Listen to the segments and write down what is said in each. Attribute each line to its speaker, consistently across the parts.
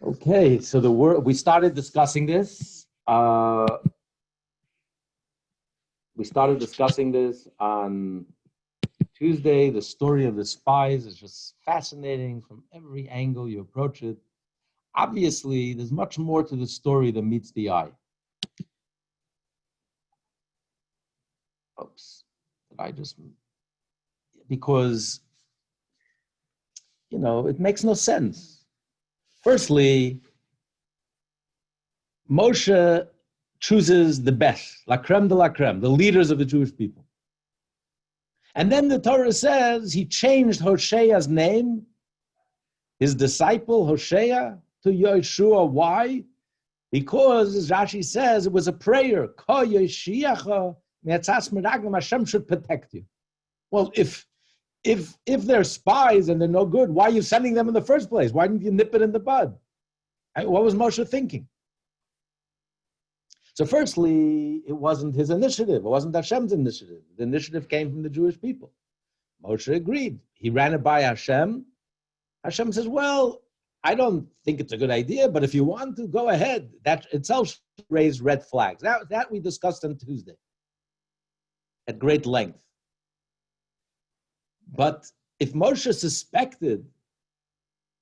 Speaker 1: Okay, so we started discussing this. We started discussing this on Tuesday. The story of the spies is just fascinating from every angle you approach it. Obviously, there's much more to the story than meets the eye. Oops, did I just... Because, it makes no sense. Firstly, Moshe chooses the best, la creme de la creme, the leaders of the Jewish people. And then the Torah says he changed Hoshea's name, his disciple Hosea, to Yeshua. Why? Because, as Rashi says, it was a prayer. Hashem should protect you. Well, if they're spies and they're no good, why are you sending them in the first place? Why didn't you nip it in the bud? What was Moshe thinking? So firstly, it wasn't his initiative. It wasn't Hashem's initiative. The initiative came from the Jewish people. Moshe agreed. He ran it by Hashem. Hashem says, well, I don't think it's a good idea, but if you want to, go ahead. That itself raised red flags. That we discussed on Tuesday at great length. But if Moshe suspected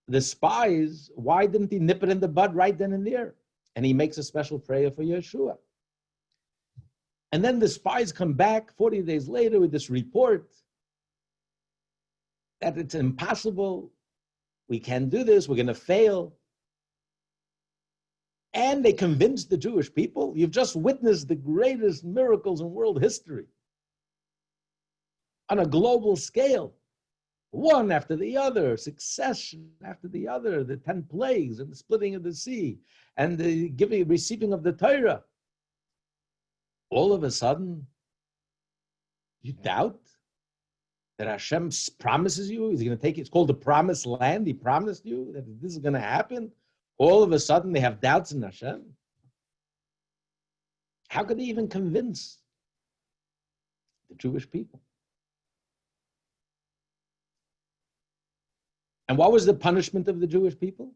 Speaker 1: the spies, why didn't he nip it in the bud right then and there? And he makes a special prayer for Yeshua. And then the spies come back 40 days later with this report that it's impossible. We can't do this. We're going to fail. And they convinced the Jewish people. You've just witnessed the greatest miracles in world history on a global scale. One after the other, succession after the other, the 10 plagues and the splitting of the sea and the receiving of the Torah. All of a sudden, you doubt that Hashem promises you, he's going to take it. It's called the promised land. He promised you that this is going to happen. All of a sudden, they have doubts in Hashem. How could they even convince the Jewish people? And what was the punishment of the Jewish people?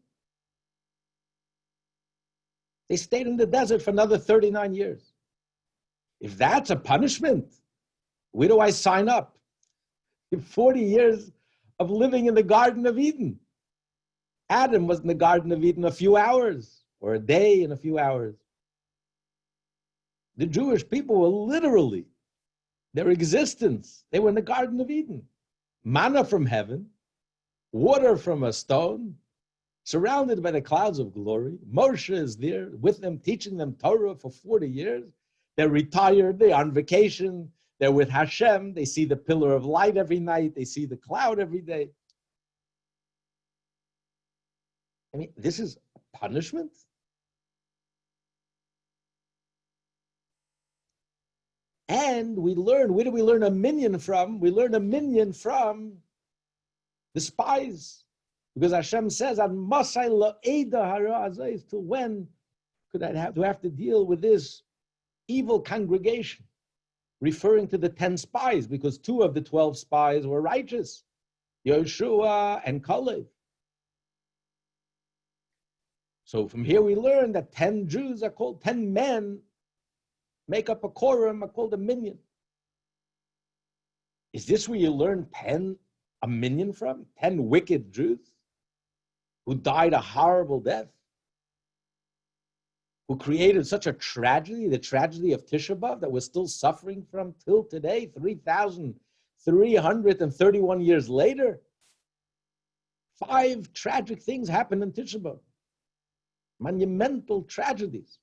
Speaker 1: They stayed in the desert for another 39 years. If that's a punishment, where do I sign up? 40 years of living in the Garden of Eden. Adam was in the Garden of Eden a few hours, or a day and a few hours. The Jewish people were literally, their existence, they were in the Garden of Eden. Manna from heaven, water from a stone, surrounded by the clouds of glory. Moshe is there with them, teaching them Torah for 40 years. They're retired, they're on vacation, they're with Hashem, they see the pillar of light every night, they see the cloud every day. I mean, this is punishment? And we learn, where do we learn a minion from? We learn a minion from the spies. Because Hashem says, till when could I have to deal with this evil congregation? Referring to the 10 spies, because 2 of the 12 spies were righteous, Yeshua and Kalev. So from here we learn that 10 Jews are called, 10 men make up a quorum, are called a minion. Is this where you learn a minion from? 10 wicked Jews who died a horrible death, who created such a tragedy, the tragedy of Tisha B'Av that we're still suffering from till today, 3,331 years later. 5 tragic things happened in Tisha B'Av. Monumental tragedies.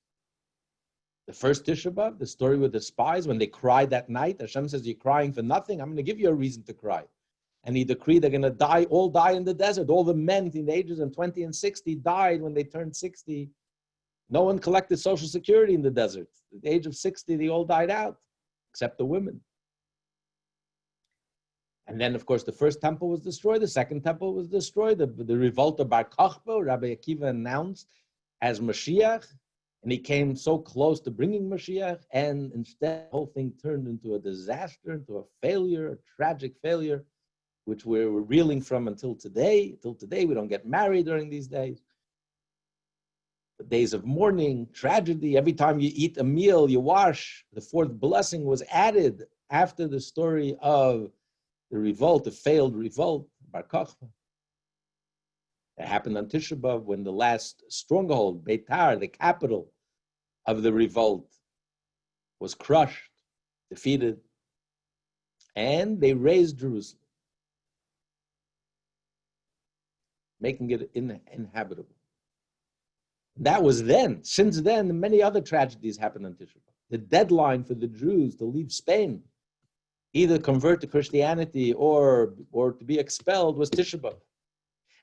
Speaker 1: The first Tisha B'Av, the story with the spies, when they cried that night, Hashem says, you're crying for nothing, I'm going to give you a reason to cry. And he decreed they're going to all die in the desert. All the men in the ages of 20 and 60 died when they turned 60. No one collected Social Security in the desert. At the age of 60, they all died out, except the women. And then, of course, the first temple was destroyed. The second temple was destroyed. The revolt of Bar Kokhba, Rabbi Akiva announced as Mashiach. And he came so close to bringing Mashiach. And instead, the whole thing turned into a disaster, into a failure, a tragic failure, which we're reeling from until today. Till today, we don't get married during these days. The days of mourning, tragedy. Every time you eat a meal, you wash. The fourth blessing was added after the story of the revolt, the failed revolt, Bar Kokhba. It happened on Tisha B'Av when the last stronghold, Beitar, the capital of the revolt, was crushed, defeated, and they razed Jerusalem, making it inhabitable. That was then. Since then, many other tragedies happened on Tisha B'Av. The deadline for the Jews to leave Spain, either convert to Christianity or to be expelled, was Tisha B'Av.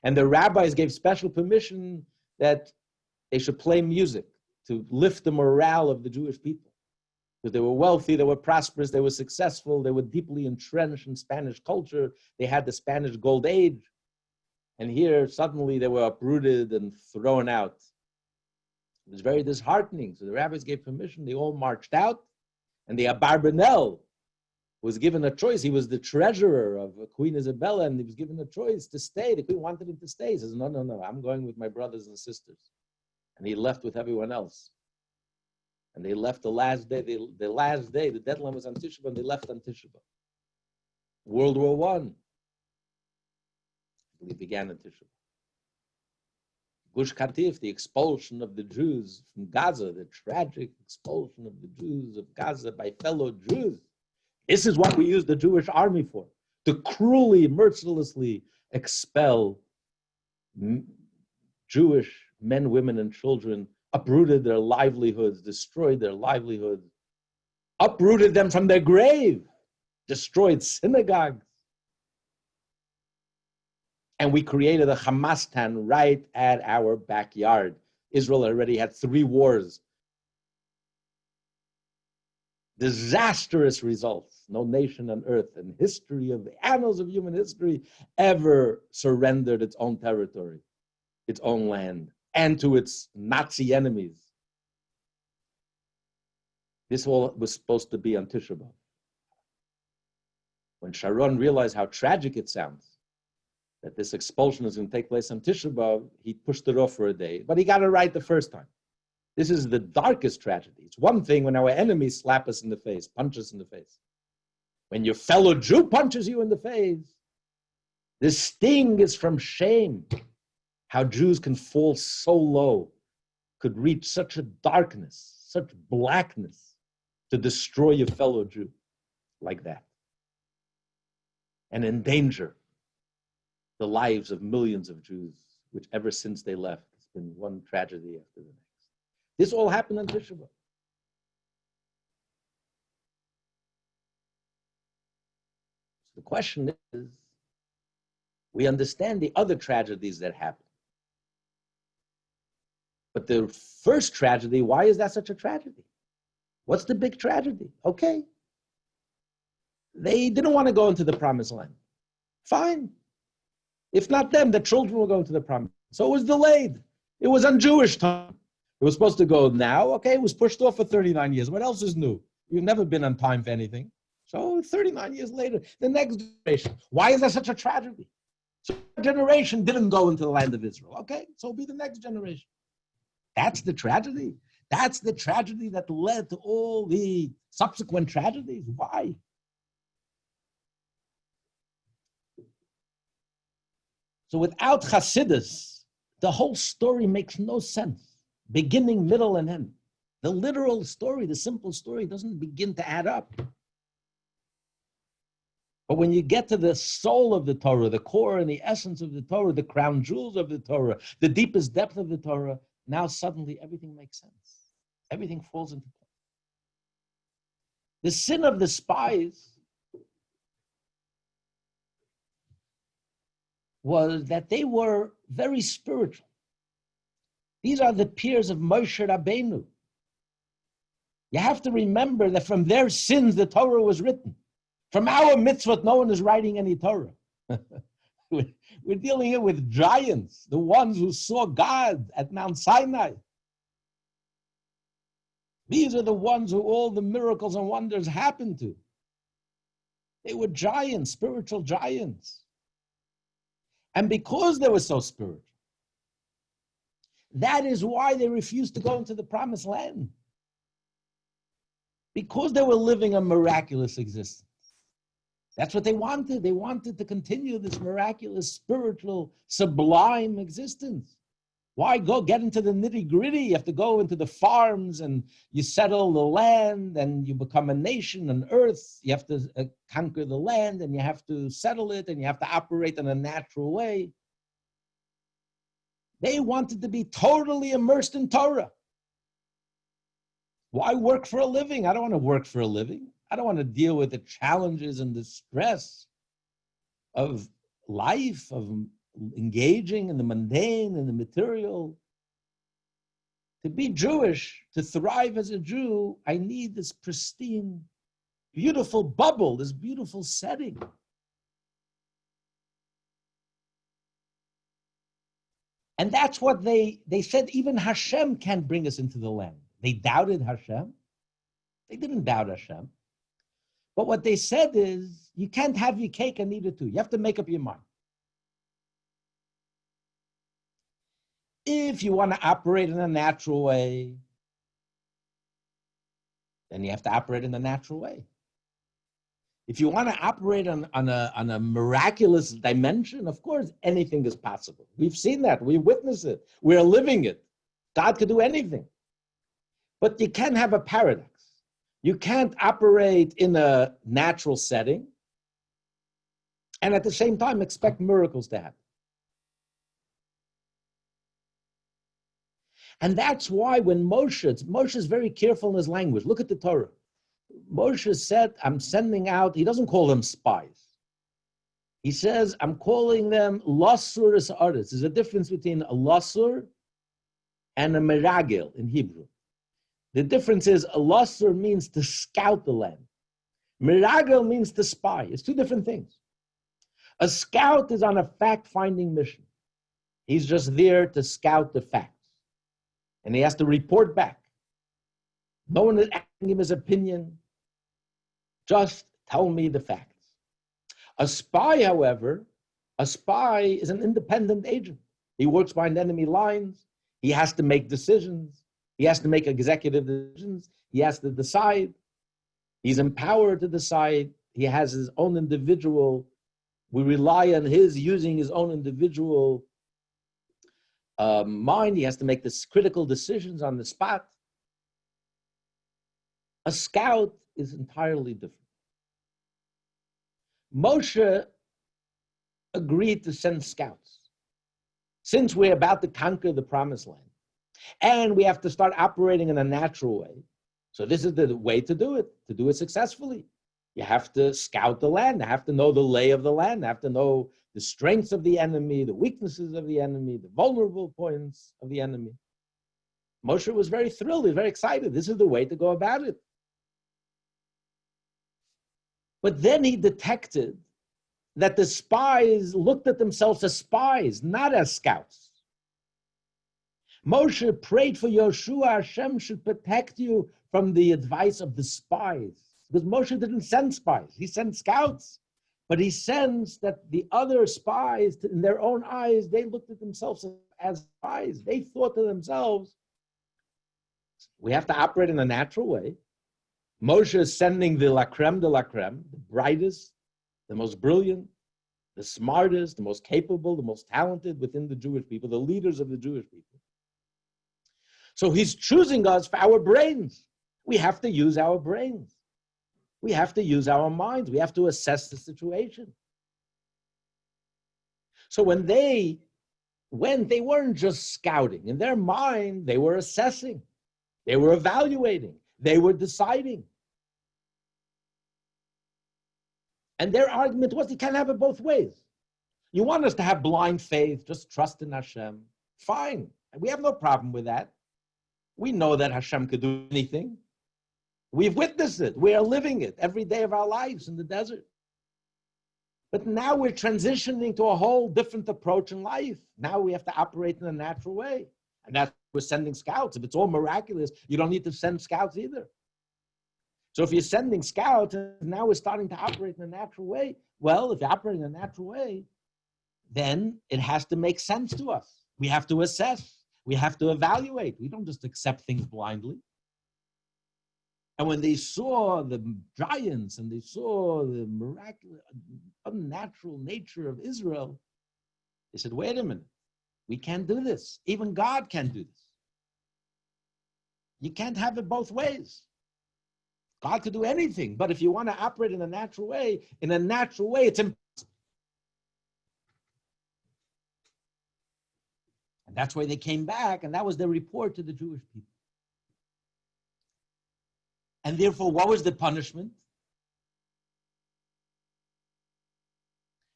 Speaker 1: And the rabbis gave special permission that they should play music to lift the morale of the Jewish people. Because they were wealthy, they were prosperous, they were successful, they were deeply entrenched in Spanish culture. They had the Spanish Gold Age. And here, suddenly, they were uprooted and thrown out. It was very disheartening. So the rabbis gave permission. They all marched out. And the Abarbanel was given a choice. He was the treasurer of Queen Isabella, and he was given a choice to stay. The queen wanted him to stay. He says, no, I'm going with my brothers and sisters. And he left with everyone else. And they left the last day. The deadline was on Tisha B'Av, and they left on Tisha B'Av. World War I, I believe, began on Tisha B'Av. Gush Katif, the expulsion of the Jews from Gaza, the tragic expulsion of the Jews of Gaza by fellow Jews. This is what we use the Jewish army for, to cruelly, mercilessly expel Jewish men, women, and children, uprooted their livelihoods, destroyed their livelihoods, uprooted them from their grave, destroyed synagogues. And we created a Hamastan right at our backyard. Israel already had 3 wars. Disastrous results. No nation on earth in history of the annals of human history ever surrendered its own territory, its own land, and to its Nazi enemies. This all was supposed to be on Tisha B'Av. When Sharon realized how tragic it sounds, that this expulsion is going to take place on Tisha B'Av, he pushed it off for a day, but he got it right the first time. This is the darkest tragedy. It's one thing when our enemies slap us in the face, punch us in the face. When your fellow Jew punches you in the face, the sting is from shame. How Jews can fall so low, could reach such a darkness, such blackness, to destroy your fellow Jew like that. And endanger the lives of millions of Jews, which ever since they left, it's been one tragedy after the next. This all happened on Tisha B'Av. So the question is, we understand the other tragedies that happened. But the first tragedy, why is that such a tragedy? What's the big tragedy? Okay. They didn't want to go into the promised land. Fine. If not them, the children will go into the promised land. So it was delayed. It was on Jewish time. It was supposed to go now. Okay, it was pushed off for 39 years. What else is new? You've never been on time for anything. So 39 years later, the next generation. Why is that such a tragedy? So a generation didn't go into the land of Israel. Okay, so it'll be the next generation. That's the tragedy. That's the tragedy that led to all the subsequent tragedies. Why? So without Hasidus, the whole story makes no sense. Beginning, middle, and end. The literal story, the simple story, doesn't begin to add up. But when you get to the soul of the Torah, the core and the essence of the Torah, the crown jewels of the Torah, the deepest depth of the Torah, now suddenly everything makes sense. Everything falls into place. The sin of the spies was that they were very spiritual. These are the peers of Moshe Rabbeinu. You have to remember that from their sins, the Torah was written. From our mitzvot, no one is writing any Torah. We're dealing here with giants, the ones who saw God at Mount Sinai. These are the ones who all the miracles and wonders happened to. They were giants, spiritual giants. And because they were so spiritual, That is why they refused to go into the promised land. Because they were living a miraculous existence. That's what they wanted. They wanted to continue this miraculous, spiritual, sublime existence. Why go get into the nitty-gritty? You have to go into the farms and you settle the land and you become a nation on earth. You have to conquer the land and you have to settle it and you have to operate in a natural way. They wanted to be totally immersed in Torah. Why work for a living? I don't want to work for a living. I don't want to deal with the challenges and the stress of life, of engaging in the mundane and the material. To be Jewish, to thrive as a Jew, I need this pristine, beautiful bubble, this beautiful setting. And that's what they said, even Hashem can't bring us into the land. They doubted Hashem. They didn't doubt Hashem. But what they said is, you can't have your cake and eat it too. You have to make up your mind. If you want to operate in a natural way, then you have to operate in a natural way. If you want to operate on a miraculous dimension, of course, anything is possible. We've seen that. We've witnessed it. We're living it. God could do anything. But you can't have a paradox. You can't operate in a natural setting and at the same time expect miracles to happen. And that's why when Moshe is very careful in his language. Look at the Torah. Moshe said, I'm sending out, he doesn't call them spies. He says, I'm calling them lasur esaretz. There's a difference between a lasur and a meragel in Hebrew. The difference is a lasur means to scout the land. Meragel means to spy. It's two different things. A scout is on a fact-finding mission. He's just there to scout the facts. And he has to report back. No one is asking him his opinion. Just tell me the facts. A spy, however, is an independent agent. He works behind enemy lines. He has to make decisions. He has to make executive decisions. He has to decide. He's empowered to decide. He has his own individual. We rely on his using his own individual mind. He has to make this critical decisions on the spot. A scout is entirely different. Moshe agreed to send scouts. Since we're about to conquer the promised land, and we have to start operating in a natural way, so this is the way to do it successfully. You have to scout the land. You have to know the lay of the land. You have to know the strengths of the enemy, the weaknesses of the enemy, the vulnerable points of the enemy. Moshe was very thrilled. He was very excited. This is the way to go about it. But then he detected that the spies looked at themselves as spies, not as scouts. Moshe prayed for Yoshua, Hashem should protect you from the advice of the spies. Because Moshe didn't send spies, he sent scouts. But he sensed that the other spies, in their own eyes, they looked at themselves as spies. They thought to themselves, we have to operate in a natural way. Moshe is sending the la creme de la creme, the brightest, the most brilliant, the smartest, the most capable, the most talented within the Jewish people, the leaders of the Jewish people. So he's choosing us for our brains. We have to use our brains. We have to use our minds. We have to assess the situation. So when they went, they weren't just scouting. In their mind, they were assessing. They were evaluating. They were deciding. And their argument was, you can't have it both ways. You want us to have blind faith, just trust in Hashem. Fine. We have no problem with that. We know that Hashem could do anything. We've witnessed it. We are living it every day of our lives in the desert. But now we're transitioning to a whole different approach in life. Now we have to operate in a natural way. And that's why we're sending scouts. If it's all miraculous, you don't need to send scouts either. So if you're sending scouts, and now we're starting to operate in a natural way, well, if you're operating in a natural way, then it has to make sense to us. We have to assess. We have to evaluate. We don't just accept things blindly. And when they saw the giants and they saw the miraculous, unnatural nature of Israel, they said, wait a minute, we can't do this. Even God can't do this. You can't have it both ways. God could do anything, but if you want to operate in a natural way, it's impossible. And that's why they came back, and that was their report to the Jewish people. And therefore, what was the punishment?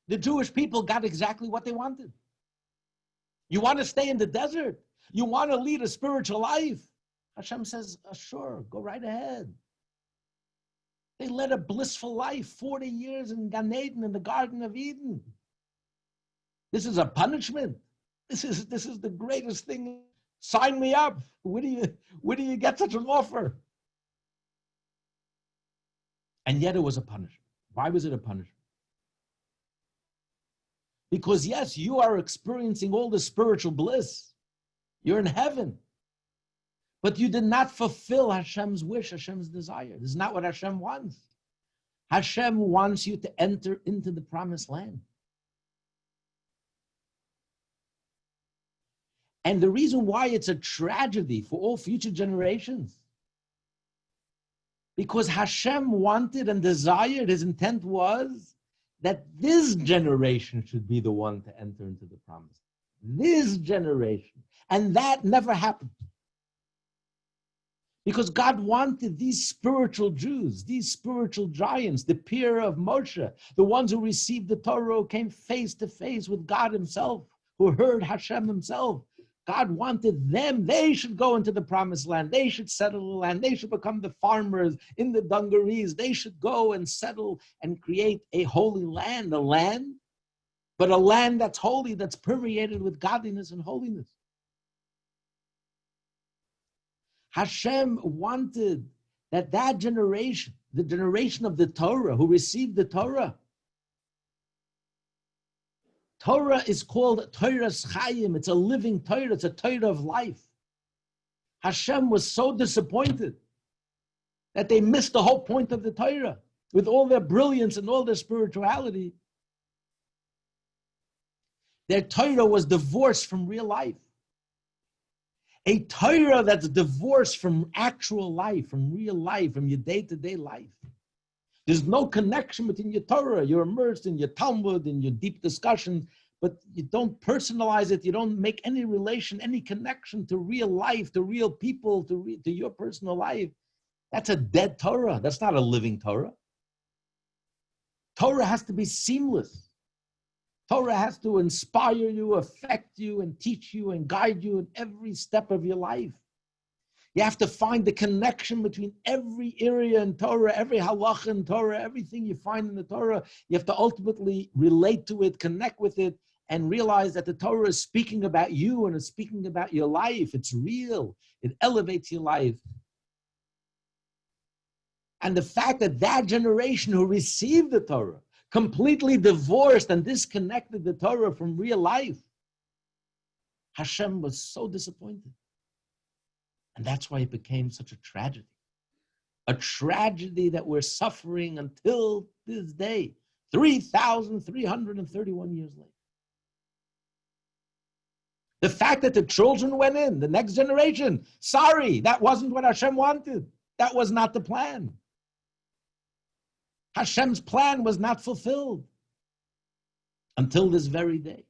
Speaker 1: The Jewish people got exactly what they wanted. You want to stay in the desert? You want to lead a spiritual life? Hashem says, sure, go right ahead. They led a blissful life, 40 years in Gan Eden, in the Garden of Eden. This is a punishment. This is the greatest thing. Sign me up. Where do you get such an offer? And yet it was a punishment. Why was it a punishment? Because yes, you are experiencing all the spiritual bliss. You're in heaven. But you did not fulfill Hashem's wish, Hashem's desire. This is not what Hashem wants. Hashem wants you to enter into the promised land. And the reason why it's a tragedy for all future generations, because Hashem wanted and desired, his intent was that this generation should be the one to enter into the promise. This generation. And that never happened. Because God wanted these spiritual Jews, these spiritual giants, the peer of Moshe, the ones who received the Torah, who came face to face with God himself, who heard Hashem himself. God wanted them. They should go into the promised land. They should settle the land. They should become the farmers in the dungarees. They should go and settle and create a holy land, but a land that's holy, that's permeated with godliness and holiness. Hashem wanted that generation, the generation of the Torah, who received the Torah. Torah is called Torah's Chaim. It's a living Torah. It's a Torah of life. Hashem was so disappointed that they missed the whole point of the Torah. With all their brilliance and all their spirituality, their Torah was divorced from real life. A Torah that's divorced from actual life, from real life, from your day-to-day life. There's no connection between your Torah. You're immersed in your Talmud, in your deep discussions, but you don't personalize it. You don't make any relation, any connection to real life, to real people, to your personal life. That's a dead Torah. That's not a living Torah. Torah has to be seamless. Torah has to inspire you, affect you, and teach you and guide you in every step of your life. You have to find the connection between every area in Torah, every halacha in Torah, everything you find in the Torah. You have to ultimately relate to it, connect with it, and realize that the Torah is speaking about you and it's speaking about your life. It's real. It elevates your life. And the fact that that generation who received the Torah completely divorced and disconnected the Torah from real life, Hashem was so disappointed. And that's why it became such a tragedy that we're suffering until this day, 3,331 years later. The fact that the children went in, the next generation, sorry, that wasn't what Hashem wanted. That was not the plan. Hashem's plan was not fulfilled until this very day.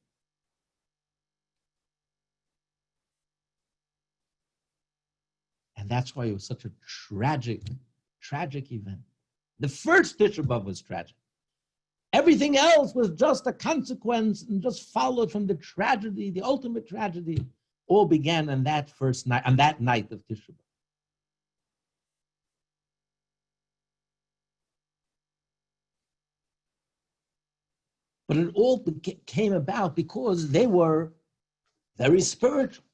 Speaker 1: And that's why it was such a tragic event. The first Tisha B'Av was tragic. Everything else was just a consequence and just followed from the tragedy, the ultimate tragedy. All began on that first night, on that night of Tisha B'Av. But it all came about because they were very spiritual.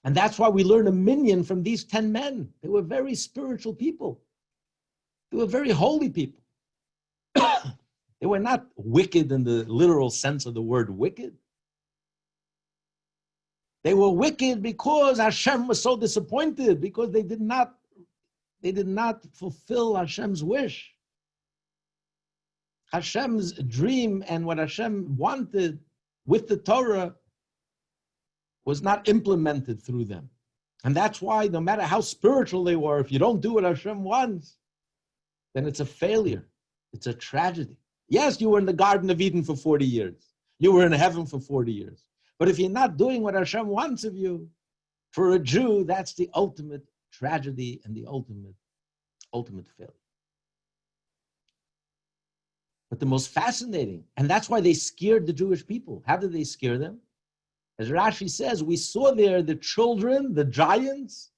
Speaker 1: And that's why we learn a minyan from these 10 men. They were very spiritual people. They were very holy people. They were not wicked in the literal sense of the word wicked. They were wicked because Hashem was so disappointed, because they did not fulfill Hashem's wish. Hashem's dream and what Hashem wanted with the Torah was not implemented through them. And that's why no matter how spiritual they were, if you don't do what Hashem wants, then it's a failure. It's a tragedy. Yes, you were in the Garden of Eden for 40 years. You were in heaven for 40 years. But if you're not doing what Hashem wants of you, for a Jew, that's the ultimate tragedy and the ultimate failure. But the most fascinating, and that's why they scared the Jewish people. How did they scare them? As Rashi says, we saw there the children, the giants,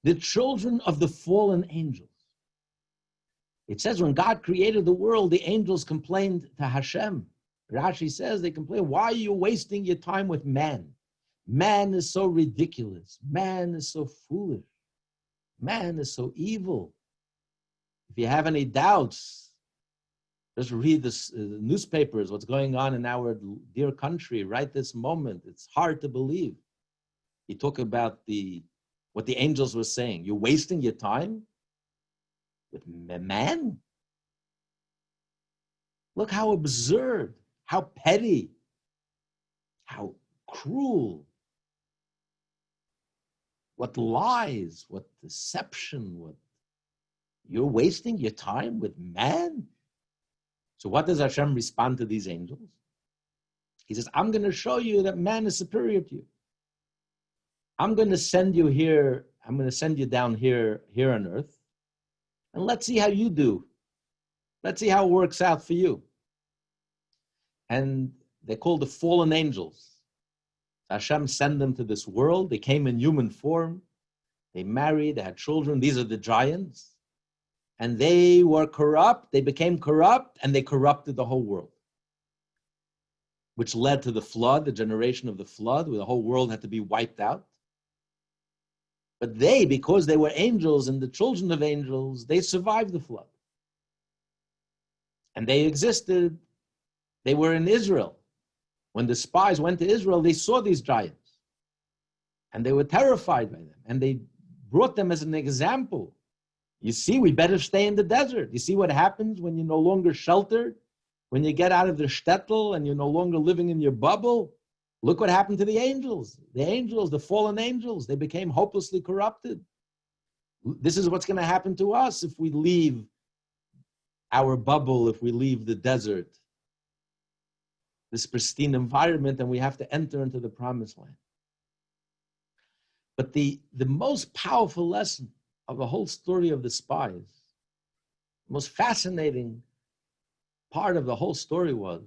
Speaker 1: the children of the fallen angels. It says when God created the world, the angels complained to Hashem. Rashi says they complain, why are you wasting your time with man? Man is so ridiculous. Man is so foolish. Man is so evil. If you have any doubts, just read the newspapers, what's going on in our dear country right this moment. It's hard to believe. You talk about what the angels were saying. You're wasting your time with man? Look how absurd, how petty, how cruel, what lies, what deception, what you're wasting your time with man? So what does Hashem respond to these angels? He says, I'm going to show you that man is superior to you. I'm going to send you here, I'm going to send you down here on earth, and let's see how you do. Let's see how it works out for you. And they're called the fallen angels. Hashem sent them to this world. They came in human form. They married, they had children. These are the giants. And they were corrupt, they became corrupt, and they corrupted the whole world. Which led to the flood, the generation of the flood, where the whole world had to be wiped out. But they, because they were angels and the children of angels, they survived the flood. And they existed, they were in Israel. When the spies went to Israel, they saw these giants. And they were terrified by them. And they brought them as an example. You see, we better stay in the desert. You see what happens when you're no longer sheltered? When you get out of the shtetl and you're no longer living in your bubble? Look what happened to the angels. The angels, the fallen angels, they became hopelessly corrupted. This is what's going to happen to us if we leave our bubble, if we leave the desert, this pristine environment, and we have to enter into the promised land. But the most powerful lesson of the whole story of the spies, the most fascinating part of the whole story was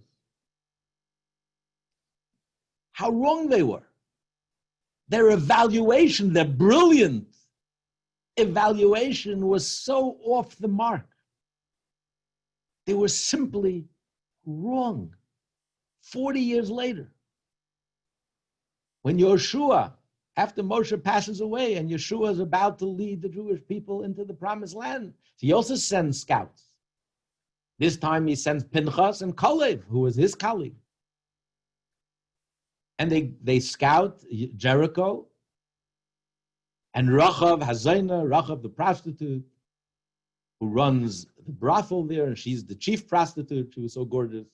Speaker 1: how wrong they were. Their evaluation, their brilliant evaluation was so off the mark. They were simply wrong. 40 years later, when Yoshua, after Moshe passes away and Yeshua is about to lead the Jewish people into the promised land, he also sends scouts. This time he sends Pinchas and Kalev, who was his colleague. And they scout Jericho, and Rachav Hazayna, Rachav the prostitute, who runs the brothel there, and she's the chief prostitute, she was so gorgeous.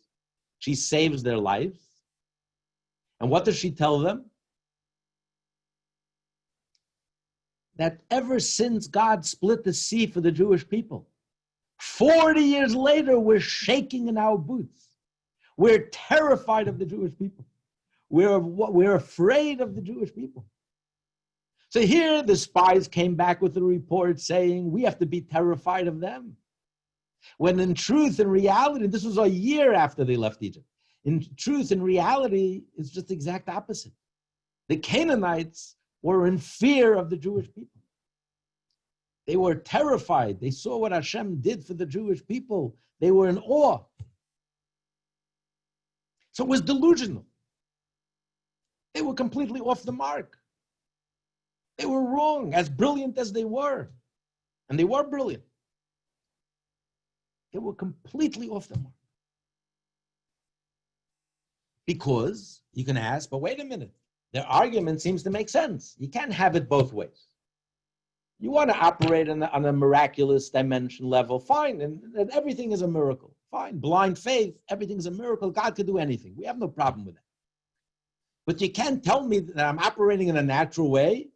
Speaker 1: She saves their lives. And what does she tell them? That ever since God split the sea for the Jewish people, 40 years later, we're shaking in our boots. We're terrified of the Jewish people. We're afraid of the Jewish people. So here the spies came back with a report saying, we have to be terrified of them. When in truth, in reality, this was a year after they left Egypt. In truth, in reality, it's just the exact opposite. The Canaanites were in fear of the Jewish people. They were terrified. They saw what Hashem did for the Jewish people. They were in awe. So it was delusional. They were completely off the mark. They were wrong, as brilliant as they were. And they were brilliant. They were completely off the mark. Because you can ask, but wait a minute. Their argument seems to make sense. You can't have it both ways. You want to operate on a miraculous dimension level, fine, and everything is a miracle. Fine, blind faith, everything's a miracle. God could do anything. We have no problem with that. But you can't tell me that I'm operating in a natural way,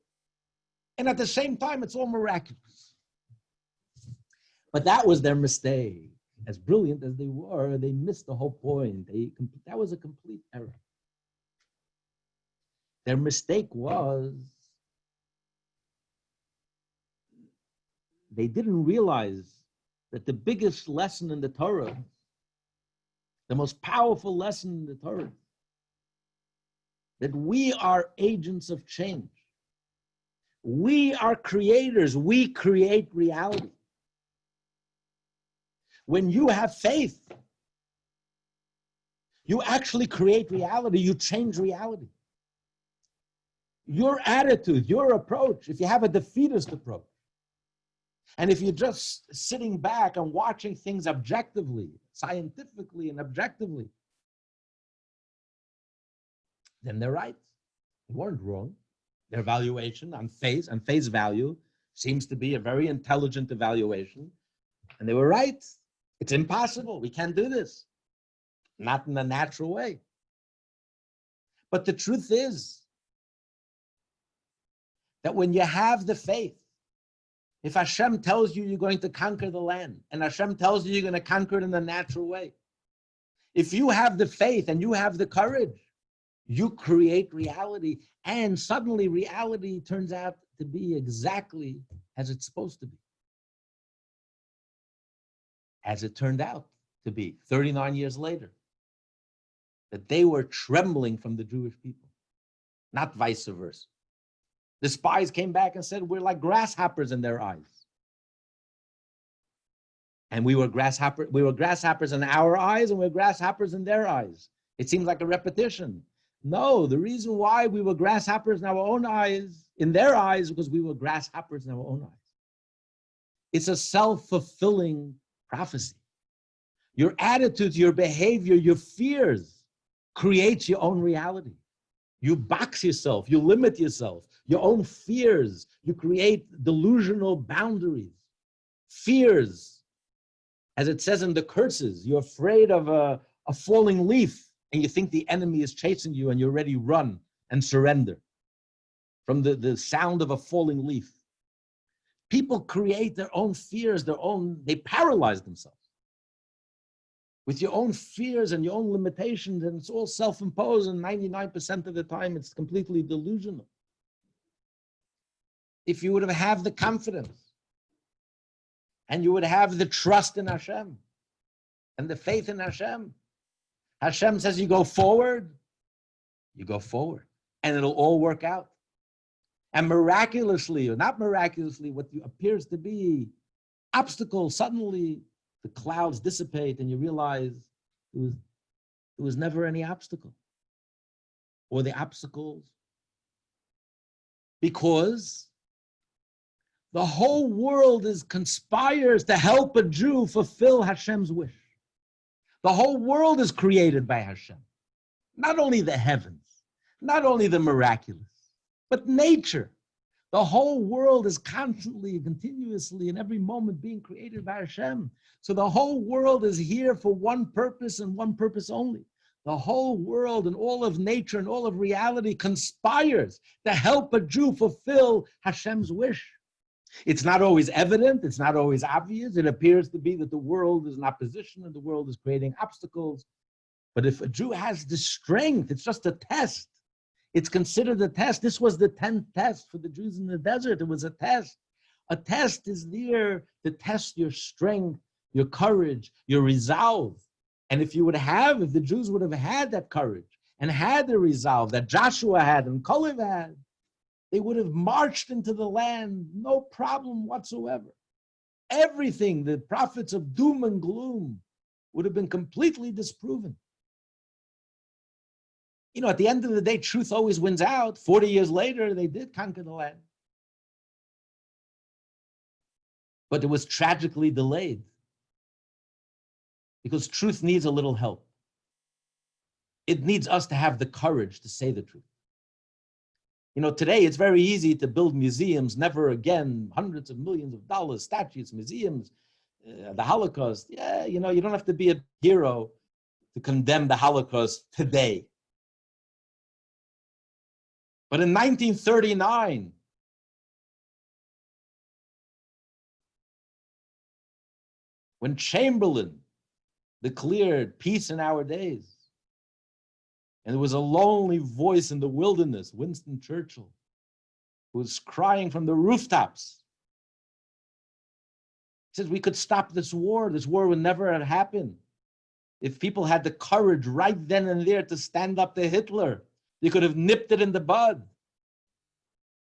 Speaker 1: and at the same time, it's all miraculous. But that was their mistake. As brilliant as they were, they missed the whole point. That was a complete error. Their mistake was they didn't realize that the biggest lesson in the Torah, the most powerful lesson in the Torah, that we are agents of change. We are creators. We create reality. When you have faith, you actually create reality. You change reality. Your attitude, your approach, if you have a defeatist approach, and if you're just sitting back and watching things objectively, scientifically and objectively, then they're right. They weren't wrong. Their evaluation on face value seems to be a very intelligent evaluation. And they were right. It's impossible. We can't do this. Not in a natural way. But the truth is that when you have the faith, if Hashem tells you you're going to conquer the land, and Hashem tells you you're going to conquer it in the natural way, if you have the faith and you have the courage, you create reality, and suddenly reality turns out to be exactly as it's supposed to be. As it turned out to be 39 years later, that they were trembling from the Jewish people, not vice versa. The spies came back and said, we're like grasshoppers in their eyes. And we were grasshoppers in our eyes, and we're grasshoppers in their eyes. It seems like a repetition. No, the reason why we were grasshoppers in our own eyes, in their eyes, because we were grasshoppers in our own eyes. It's a self-fulfilling prophecy. Your attitudes, your behavior, your fears create your own reality. You box yourself, you limit yourself, your own fears, you create delusional boundaries. Fears, as it says in the curses, you're afraid of a falling leaf, and you think the enemy is chasing you, and you already run and surrender from the sound of a falling leaf. People create their own fears, they paralyze themselves with your own fears and your own limitations, and it's all self-imposed, and 99% of the time it's completely delusional. If you would have the confidence, and you would have the trust in Hashem, and the faith in Hashem, Hashem says you go forward, and it'll all work out. And miraculously, or not miraculously, what appears to be obstacles, suddenly the clouds dissipate and you realize there was never any obstacle. Or the obstacles. Because the whole world conspires to help a Jew fulfill Hashem's wish. The whole world is created by Hashem. Not only the heavens, not only the miraculous, but nature. The whole world is constantly, continuously, in every moment being created by Hashem. So the whole world is here for one purpose and one purpose only. The whole world and all of nature and all of reality conspires to help a Jew fulfill Hashem's wish. It's not always evident, it's not always obvious. It appears to be that the world is in opposition and the world is creating obstacles. But if a Jew has the strength, it's just a test. It's considered a test. This was the 10th test for the Jews in the desert. It was a test. A test is there to test your strength, your courage, your resolve. And if the Jews would have had that courage and had the resolve that Joshua had and Caleb had, they would have marched into the land, no problem whatsoever. Everything, the prophets of doom and gloom, would have been completely disproven. You know, at the end of the day, truth always wins out. 40 years later, they did conquer the land. But it was tragically delayed because truth needs a little help. It needs us to have the courage to say the truth. Today it's very easy to build museums, never again, hundreds of millions of dollars, statues, museums, the Holocaust. Yeah, you don't have to be a hero to condemn the Holocaust today. But in 1939, when Chamberlain declared peace in our days, and there was a lonely voice in the wilderness, Winston Churchill, who was crying from the rooftops. He says, we could stop this war. This war would never have happened if people had the courage right then and there to stand up to Hitler. They could have nipped it in the bud.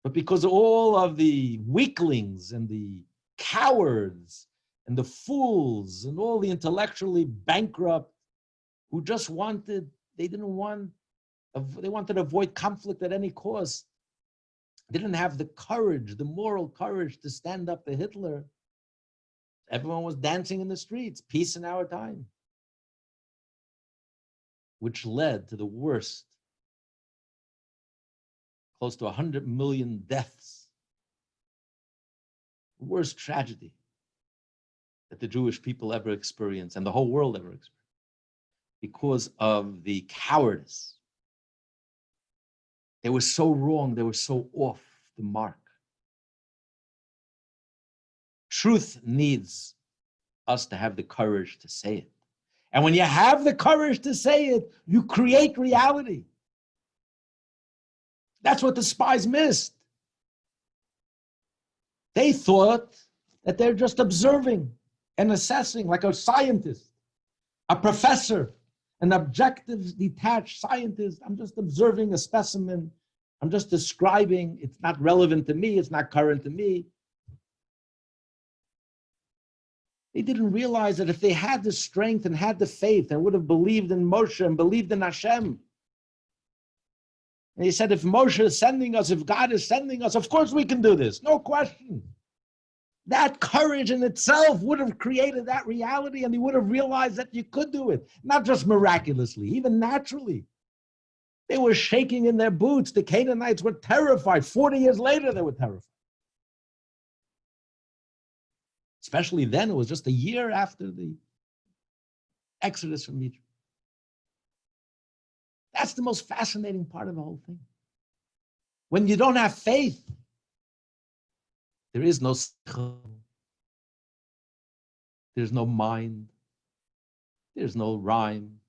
Speaker 1: But because all of the weaklings and the cowards and the fools and all the intellectually bankrupt who just wanted they wanted to avoid conflict at any cost, didn't have the courage, the moral courage to stand up to Hitler. Everyone was dancing in the streets, peace in our time, which led to the worst, close to 100 million deaths, the worst tragedy that the Jewish people ever experienced and the whole world ever experienced, because of the cowardice. They were so wrong, they were so off the mark. Truth needs us to have the courage to say it. And when you have the courage to say it, you create reality. That's what the spies missed. They thought that they're just observing and assessing like a scientist, a professor, an objective, detached scientist. I'm just observing a specimen. I'm just describing. It's not relevant to me. It's not current to me. They didn't realize that if they had the strength and had the faith and would have believed in Moshe and believed in Hashem. And he said, if Moshe is sending us, if God is sending us, of course we can do this. No question. That courage in itself would have created that reality, and he would have realized that you could do it. Not just miraculously, even naturally. They were shaking in their boots. The Canaanites were terrified. 40 years later, they were terrified. Especially then, it was just a year after the Exodus from Egypt. That's the most fascinating part of the whole thing. When you don't have faith, there is no sechel, there's no mind, there's no rhyme,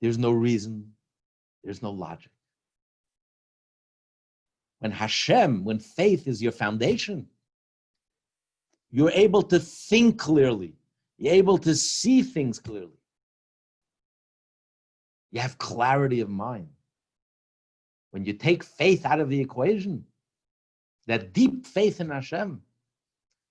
Speaker 1: there's no reason, there's no logic. When faith is your foundation, you're able to think clearly. You're able to see things clearly. You have clarity of mind. When you take faith out of the equation, that deep faith in Hashem,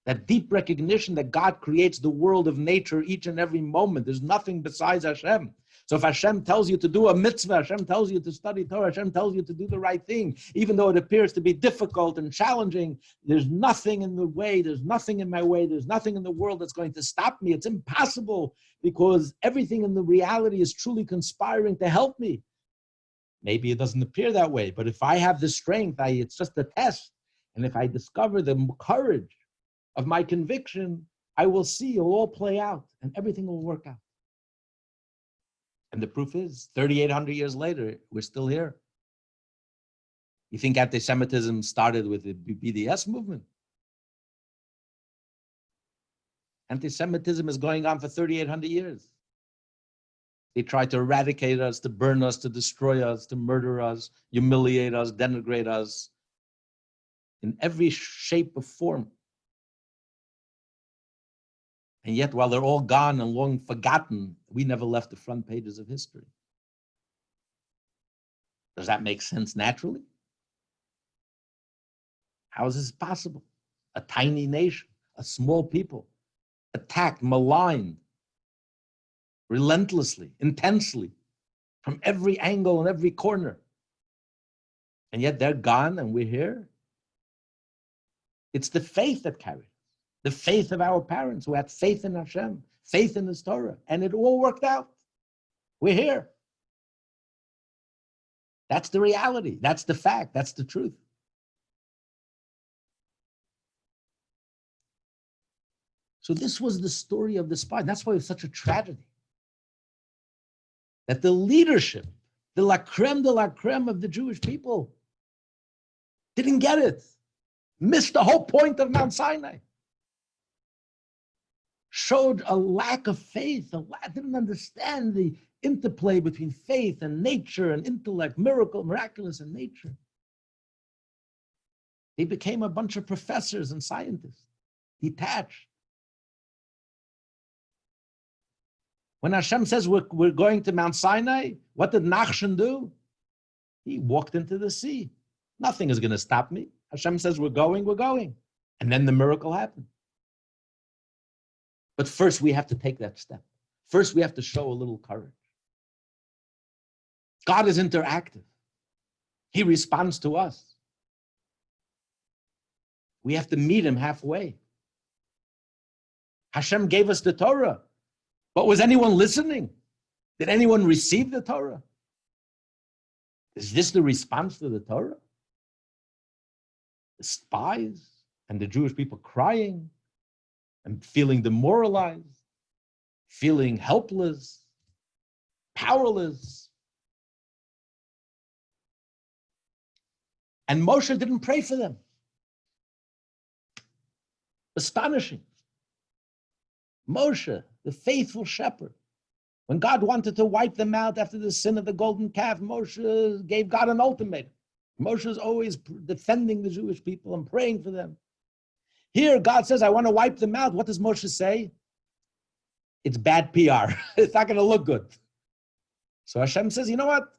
Speaker 1: that deep recognition that God creates the world of nature each and every moment. There's nothing besides Hashem. So if Hashem tells you to do a mitzvah, Hashem tells you to study Torah, Hashem tells you to do the right thing, even though it appears to be difficult and challenging, there's nothing in the way, there's nothing in my way, there's nothing in the world that's going to stop me. It's impossible because everything in the reality is truly conspiring to help me. Maybe it doesn't appear that way, but if I have the strength, it's just a test. And if I discover the courage of my conviction, I will see it will all play out and everything will work out. And the proof is, 3,800 years later, we're still here. You think anti-Semitism started with the BDS movement? Anti-Semitism is going on for 3,800 years. They tried to eradicate us, to burn us, to destroy us, to murder us, humiliate us, denigrate us, in every shape or form. And yet, while they're all gone and long forgotten, we never left the front pages of history. Does that make sense naturally? How is this possible? A tiny nation, a small people, attacked, maligned, relentlessly, intensely, from every angle and every corner. And yet they're gone and we're here. It's the faith that carried us. The faith of our parents who had faith in Hashem, faith in His Torah, and it all worked out. We're here. That's the reality. That's the fact. That's the truth. So this was the story of the spies. That's why it was such a tragedy. That the leadership, the la creme of the Jewish people, didn't get it. Missed the whole point of Mount Sinai. Showed a lack of faith, didn't understand the interplay between faith and nature and intellect, miraculous and nature. They became a bunch of professors and scientists, detached. When Hashem says we're going to Mount Sinai, what did Nachshon do? He walked into the sea. Nothing is going to stop me. Hashem says we're going. And then the miracle happened. But first we have to take that step. First we have to show a little courage. God is interactive. He responds to us. We have to meet him halfway. Hashem gave us the Torah. But was anyone listening? Did anyone receive the Torah? Is this the response to the Torah? The spies and the Jewish people crying and feeling demoralized, feeling helpless, powerless. And Moshe didn't pray for them. Astonishing. Moshe, the faithful shepherd. When God wanted to wipe them out after the sin of the golden calf, Moshe gave God an ultimatum. Moshe is always defending the Jewish people and praying for them. Here, God says, I want to wipe them out. What does Moshe say? It's bad PR. It's not going to look good. So Hashem says, you know what?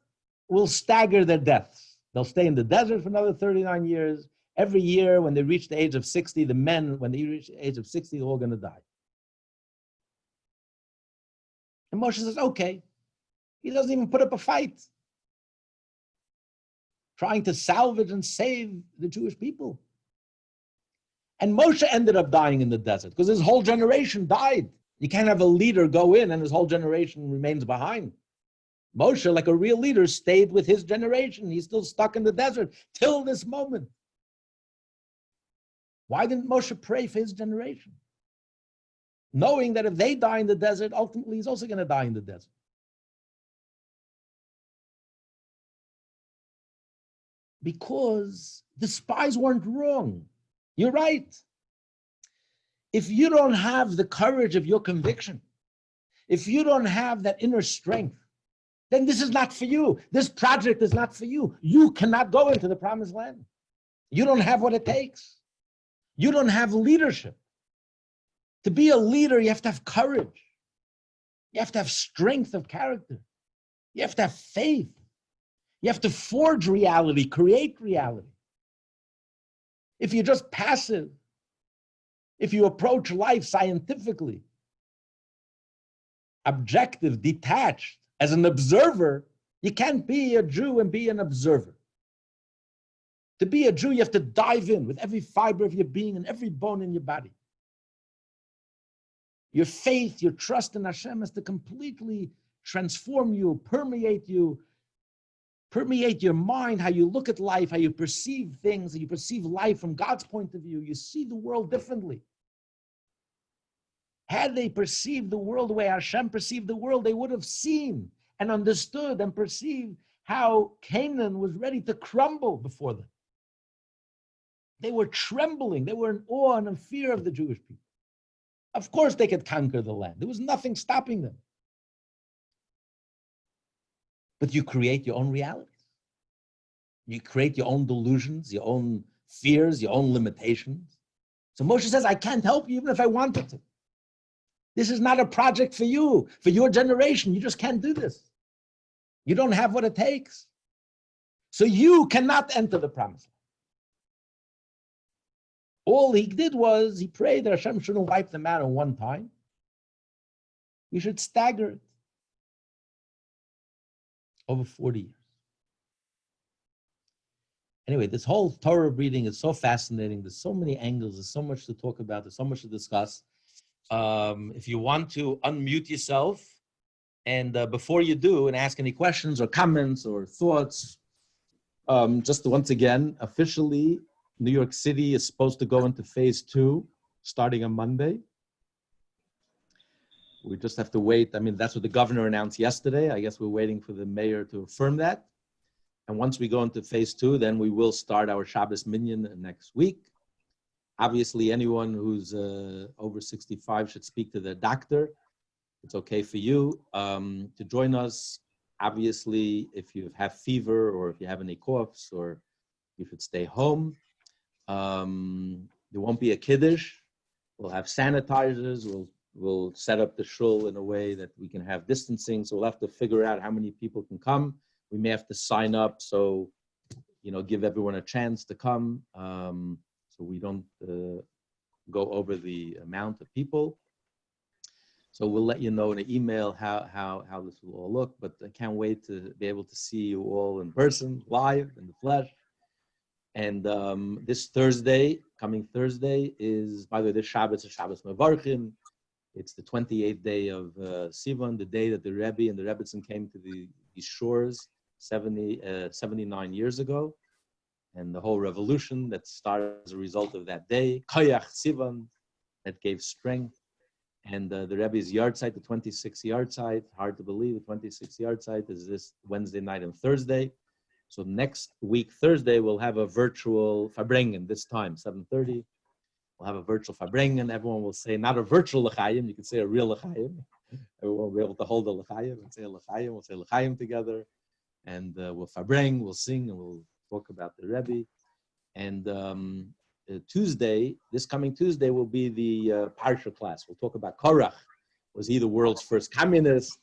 Speaker 1: We'll stagger their deaths. They'll stay in the desert for another 39 years. Every year, when they reach the age of 60, the men, when they reach the age of 60, they're all going to die. And Moshe says, okay. He doesn't even put up a fight, trying to salvage and save the Jewish people. And Moshe ended up dying in the desert because his whole generation died. You can't have a leader go in and his whole generation remains behind. Moshe, like a real leader, stayed with his generation. He's still stuck in the desert till this moment. Why didn't Moshe pray for his generation? Knowing that if they die in the desert, ultimately he's also going to die in the desert. Because the spies weren't wrong. You're right. If you don't have the courage of your conviction, if you don't have that inner strength, then this is not for you. This project is not for you. You cannot go into the promised land. You don't have what it takes. You don't have leadership. To be a leader, you have to have courage. You have to have strength of character. You have to have faith. You have to forge reality, create reality. If you're just passive, if you approach life scientifically, objective, detached, as an observer, you can't be a Jew and be an observer. To be a Jew, you have to dive in with every fiber of your being and every bone in your body. Your faith, your trust in Hashem has to completely transform you, permeate your mind, how you look at life, how you perceive things, how you perceive life from God's point of view. You see the world differently. Had they perceived the world the way Hashem perceived the world, they would have seen and understood and perceived how Canaan was ready to crumble before them. They were trembling. They were in awe and in fear of the Jewish people. Of course they could conquer the land. There was nothing stopping them. But you create your own realities. You create your own delusions, your own fears, your own limitations. So Moshe says, I can't help you even if I wanted to. This is not a project for you, for your generation. You just can't do this. You don't have what it takes. So you cannot enter the promised land. All he did was he prayed that Hashem shouldn't wipe them out at one time. We should stagger it over 40 years. Anyway, this whole Torah reading is so fascinating. There's so many angles. There's so much to talk about. There's so much to discuss. If you want to unmute yourself, and before you do, and ask any questions or comments or thoughts, just once again, officially, New York City is supposed to go into phase 2, starting on Monday. we just have to wait. I mean, that's what the governor announced yesterday. I guess we're waiting for the mayor to affirm that. And once we go into phase 2, then we will start our Shabbos Minyan next week. Obviously, anyone who's over 65 should speak to their doctor. It's okay for you to join us. Obviously, if you have fever or if you have any coughs, or you should stay home. There won't be a kiddush. We'll have sanitizers. We'll set up the shul in a way that we can have distancing. So we'll have to figure out how many people can come. We may have to sign up, so give everyone a chance to come, so we don't go over the amount of people. So we'll let you know in an email how this will all look. But I can't wait to be able to see you all in person, live, in the flesh. And this Thursday, coming Thursday, is, by the way, this Shabbos is Shabbos Mevarchim. It's the 28th day of Tzion, the day that the Rabbi and the Rebbitzin came to these shores 79 years ago. And the whole revolution that started as a result of that day, Koyach Tzion, that gave strength. And the Rebbe's yard site, the 26th yard site, hard to believe, the 26th yard site is this Wednesday night and Thursday. So next week, Thursday, we'll have a virtual Farbrengen, this time, 7:30. We'll have a virtual Farbrengen. Everyone will say, not a virtual L'chaim, you can say a real L'chaim. Everyone will be able to hold a L'chaim and say a L'chaim. We'll say L'chaim together. And we'll Farbreng, we'll sing, and we'll talk about the Rebbe. And Tuesday, this coming Tuesday, will be the Parshat class. We'll talk about Korach. Was he the world's first communist?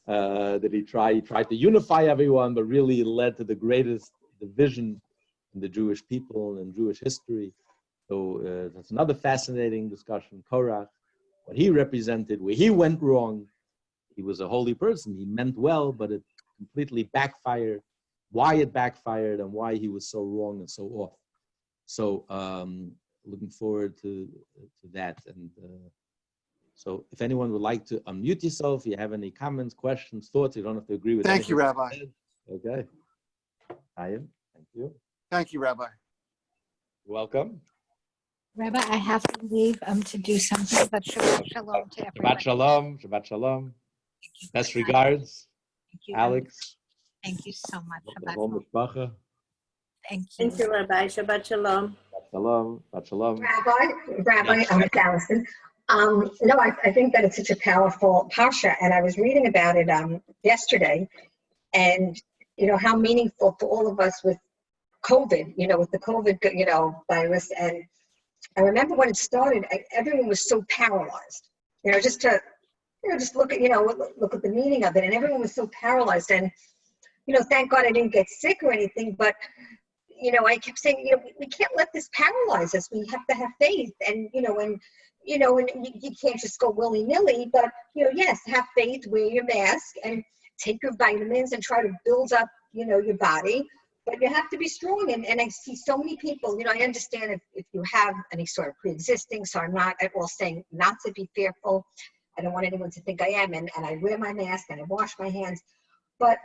Speaker 1: Did he tried to unify everyone, but really led to the greatest division in the Jewish people and Jewish history. So that's another fascinating discussion. Korach, what he represented, where he went wrong. He was a holy person. He meant well, but it completely backfired. Why it backfired and why he was so wrong and so off. So looking forward to that. And so if anyone would like to unmute yourself, you have any comments, questions, thoughts, you don't have to agree with
Speaker 2: Thank you, Rabbi.
Speaker 1: Okay. Ayim, thank you.
Speaker 2: Thank you, Rabbi.
Speaker 1: You're welcome.
Speaker 3: Rabbi, I have to leave to do something, but Shabbat Shalom to everyone.
Speaker 1: Shabbat Shalom. Shabbat Shalom. Best
Speaker 3: Good night.
Speaker 1: regards,
Speaker 3: Thank you,
Speaker 1: Alex.
Speaker 3: Thank you so much.
Speaker 1: The
Speaker 3: Shabbat
Speaker 1: whole
Speaker 3: Shalom.
Speaker 1: mishpacha.
Speaker 3: Thank you.
Speaker 4: Thank you, Rabbi. Shabbat Shalom.
Speaker 1: Shabbat Shalom. Shabbat Shalom.
Speaker 5: Rabbi, it's Allison. No, I think that it's such a powerful parsha, and I was reading about it yesterday, and how meaningful to all of us with COVID, with the COVID, virus. And I remember when it started, everyone was so paralyzed, just to, just look at, look at the meaning of it, and everyone was so paralyzed. And thank God I didn't get sick or anything, but I kept saying, we can't let this paralyze us. We have to have faith, and and you can't just go willy-nilly, but yes, have faith, wear your mask, and take your vitamins, and try to build up, your body. But you have to be strong, and I see so many people. I understand if you have any sort of pre-existing, so I'm not at all saying not to be fearful. I don't want anyone to think I am, and I wear my mask and I wash my hands, but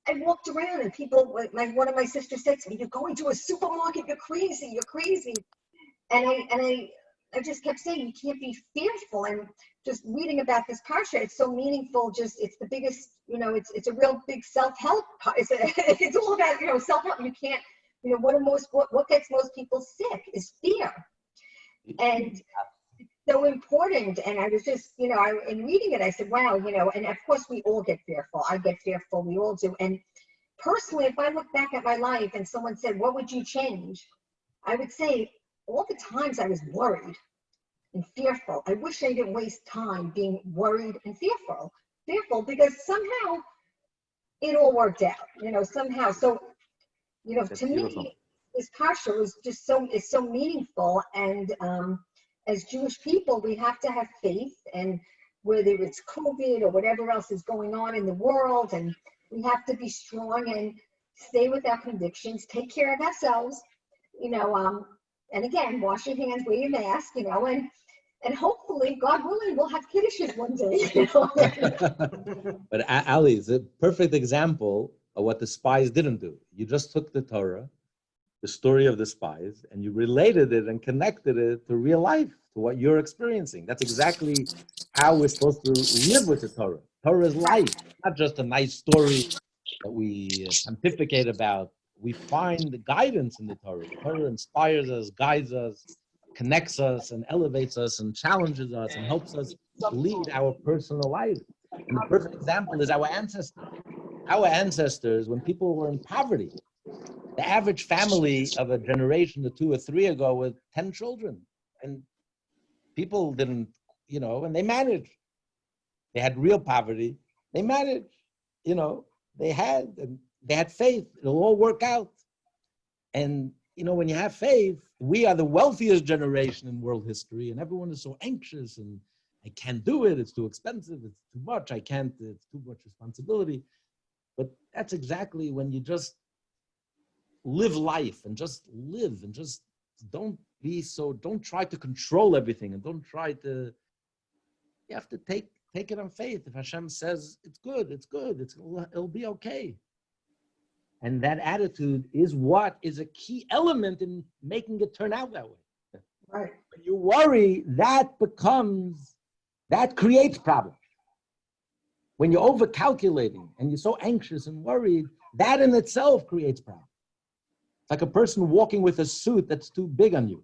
Speaker 5: I walked around and people, one of my sisters said to me, "You're going to a supermarket, you're crazy. And I just kept saying, you can't be fearful. And just reading about this parsha, it's so meaningful. It's the biggest, it's a real big self-help. It's all about, self-help. You can't, what gets most people sick is fear. And it's so important. And I was just, in reading it, I said, wow, and of course we all get fearful. I get fearful. We all do. And personally, if I look back at my life and someone said, what would you change? I would say, all the times I was worried and fearful. I wish I didn't waste time being worried and fearful because somehow it all worked out, somehow. So,
Speaker 1: That's
Speaker 5: to
Speaker 1: beautiful.
Speaker 5: me, this parsha was just it's so meaningful. And as Jewish people, we have to have faith, and whether it's COVID or whatever else is going on in the world, and we have to be strong and stay with our convictions, take care of ourselves, and again, wash your hands, wear your mask, and hopefully, God willing, we'll have kiddushes one day.
Speaker 1: But Ali is a perfect example of what the spies didn't do. You just took the Torah, the story of the spies, and you related it and connected it to real life, to what you're experiencing. That's exactly how we're supposed to live with the Torah. Torah is life, not just a nice story that we pontificate about. We find the guidance in the Torah. The Torah inspires us, guides us, connects us, and elevates us, and challenges us, and helps us lead our personal life. And the perfect example is our ancestors. Our ancestors, when people were in poverty, the average family of a generation or two or three ago was 10 children. And people didn't, and they managed. They had real poverty. They managed, they had faith. It'll all work out. And, when you have faith, we are the wealthiest generation in world history, and everyone is so anxious, and I can't do it. It's too expensive. It's too much. I can't. It's too much responsibility. But that's exactly when you just live life and just live and just don't try to control everything, and don't try to, you have to take it on faith. If Hashem says it's good, it'll be okay. And that attitude is what is a key element in making it turn out that way.
Speaker 5: Right.
Speaker 1: When you worry, that creates problems. When you're over-calculating and you're so anxious and worried, that in itself creates problems. It's like a person walking with a suit that's too big on you.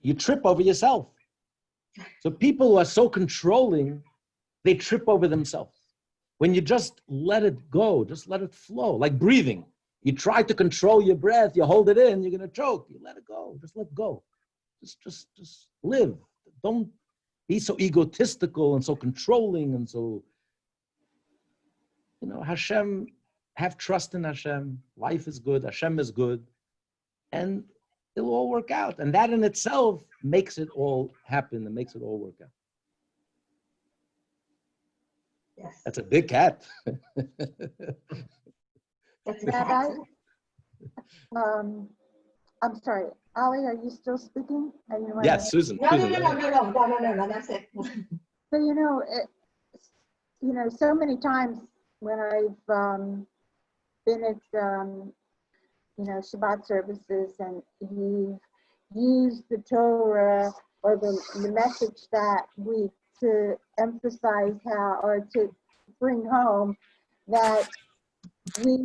Speaker 1: You trip over yourself. So people who are so controlling, they trip over themselves. When you just let it go, just let it flow, like breathing. You try to control your breath, you hold it in, you're going to choke. You let it go, just let go. Just live. Don't be so egotistical and so controlling and so, Hashem, have trust in Hashem. Life is good, Hashem is good, and it'll all work out. And that in itself makes it all happen and makes it all work out.
Speaker 5: Yes.
Speaker 1: That's a big cat.
Speaker 5: That's
Speaker 2: Rabbi, I'm sorry, Ali, are you still speaking?
Speaker 1: Yes, Susan.
Speaker 5: No,
Speaker 1: Susan,
Speaker 5: that's it.
Speaker 2: So, so many times when I've been at, Shabbat services, and you've used the Torah or the message that week to emphasize how, or to bring home that we,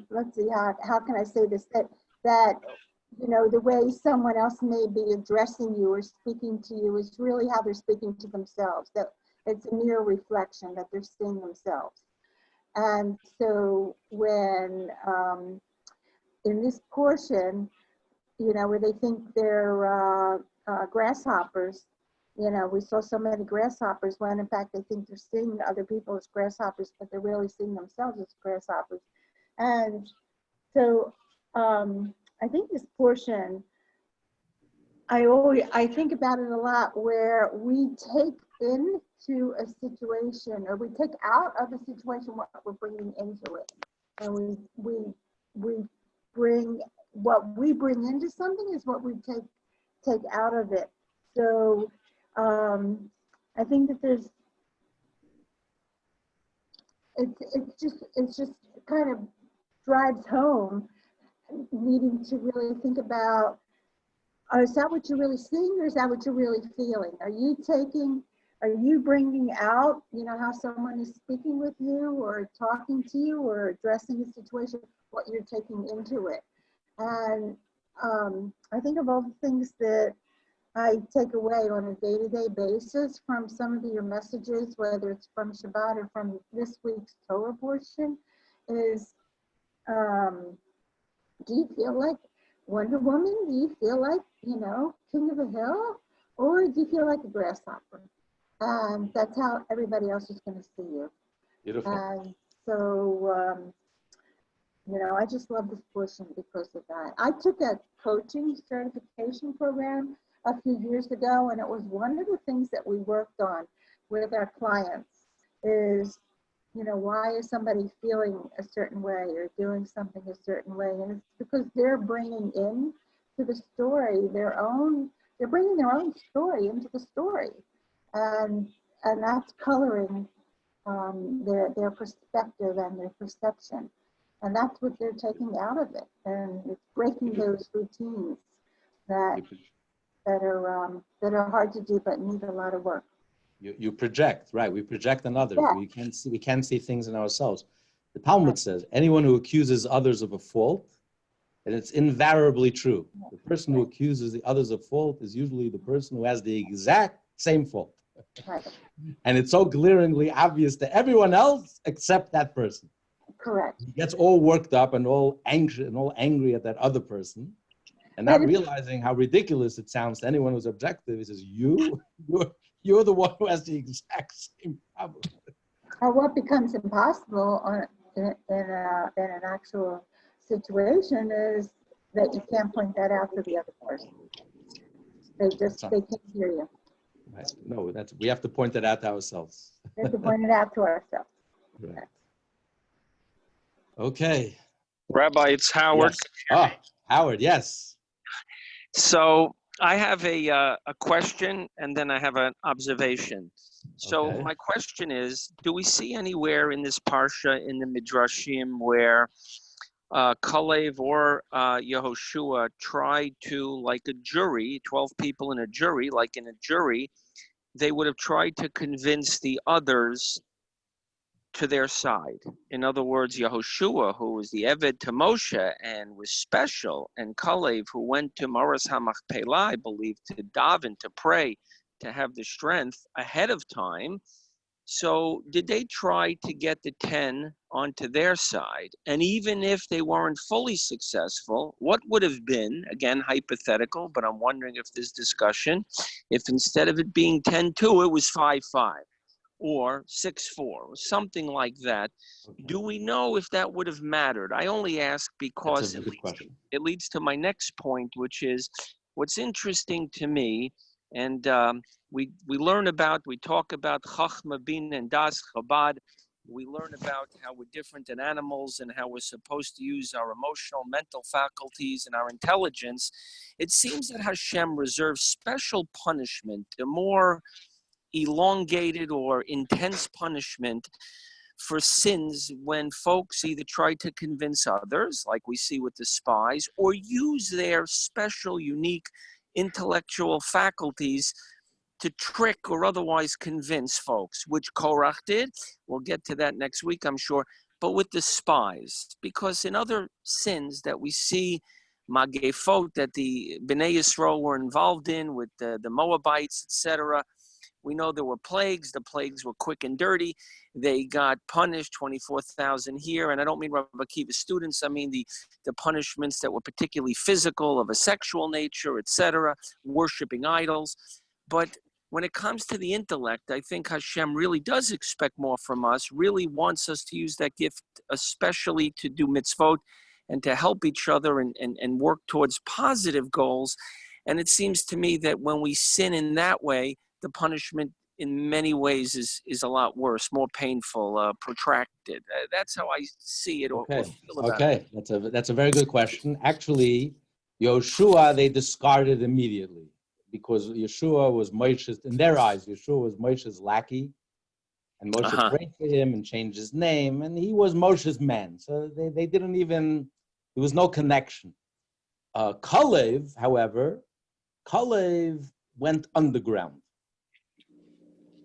Speaker 2: let's see, how can I say this, that the way someone else may be addressing you or speaking to you is really how they're speaking to themselves, that it's a mirror reflection, that they're seeing themselves. And so when, in this portion, where they think they're grasshoppers, we saw so many grasshoppers when in fact they think they're seeing other people as grasshoppers, but they're really seeing themselves as grasshoppers. And so I think this portion, I think about it a lot, where we take into a situation, or we take out of a situation what we're bringing into it, and we bring what we bring into something is what we take out of it. So I think that it's just kind of drives home needing to really think about, is that what you're really seeing, or is that what you're really feeling? Are you bringing out, how someone is speaking with you or talking to you or addressing the situation, what you're taking into it? And I think of all the things that I take away on a day-to-day basis from some of your messages, whether it's from Shabbat or from this week's Torah portion, is, do you feel like Wonder Woman? Do you feel like, King of the Hill? Or do you feel like a grasshopper? And that's how everybody else is going to see you.
Speaker 1: Beautiful.
Speaker 2: And so, I just love this portion because of that. I took a coaching certification program a few years ago, and it was one of the things that we worked on with our clients is, why is somebody feeling a certain way or doing something a certain way? And it's because they're bringing in to the story they're bringing their own story into the story. And that's coloring their perspective and their perception. And that's what they're taking out of it. And it's breaking those routines that are hard to do but need a lot of work.
Speaker 1: You project, right? We project on others.
Speaker 2: Yeah.
Speaker 1: We can't see things in ourselves. The Talmud says anyone who accuses others of a fault, and it's invariably true. The person who accuses the others of fault is usually the person who has the exact same fault.
Speaker 2: Right.
Speaker 1: And it's so glaringly obvious to everyone else except that person.
Speaker 2: Correct.
Speaker 1: He gets all worked up and all anxious and all angry at that other person, and not realizing how ridiculous it sounds to anyone who's objective. He says, you're the one who has the exact same problem.
Speaker 2: Or what becomes impossible in an actual situation is that you can't point that out to the other person. They can't hear you.
Speaker 1: Right. No, we have to point that out to ourselves.
Speaker 2: We have to point it out to ourselves.
Speaker 1: Right. Okay.
Speaker 6: Rabbi, it's Howard.
Speaker 1: Yes. Howard, yes.
Speaker 6: So I have a question and then I have an observation. So
Speaker 1: Okay.
Speaker 6: my question is, do we see anywhere in this Parsha in the Midrashim where Kalev or Yehoshua tried to, like a jury, 12 people in a jury, like in a jury, they would have tried to convince the others to their side. In other words, Yehoshua, who was the Eved to Moshe and was special, and Kalev, who went to Moras HaMachpelah, I believe, to daven, to pray, to have the strength ahead of time. So did they try to get the 10 onto their side? And even if they weren't fully successful, what would have been, again, hypothetical, but I'm wondering if there's discussion, if instead of it being 10-2, it was 5-5 or 6-4 or something like that.
Speaker 1: Okay.
Speaker 6: Do we know if that would have mattered? I only ask because
Speaker 1: That's a good question.
Speaker 6: it leads to my next point, which is what's interesting to me, and we talk about Chachma, Bin, and Das, Chabad. We learn about how we're different than animals and how we're supposed to use our emotional, mental faculties and our intelligence. It seems that Hashem reserves special punishment, a more elongated or intense punishment for sins when folks either try to convince others, like we see with the spies, or use their special, unique intellectual faculties to trick or otherwise convince folks, which Korach did. We'll get to that next week, I'm sure. But with the spies, because in other sins that we see, Magefot, that the Bnei Yisrael were involved in with the Moabites, etc., we know there were plagues. The plagues were quick and dirty. They got punished, 24,000 here. And I don't mean Rabbi Akiva's students. I mean the punishments that were particularly physical, of a sexual nature, etc., worshiping idols. But when it comes to the intellect, I think Hashem really does expect more from us, really wants us to use that gift, especially to do mitzvot and to help each other and work towards positive goals. And it seems to me that when we sin in that way, the punishment in many ways is a lot worse, more painful, protracted. That's how I see it or feel about it.
Speaker 1: Okay, that's a very good question. Actually, Yoshua, they discarded immediately because Yeshua was Moshe's, in their eyes, Yeshua was Moshe's lackey. And Moshe prayed for him and changed his name, and he was Moshe's man. So they didn't even, there was no connection. Kalev, however, Kalev went underground.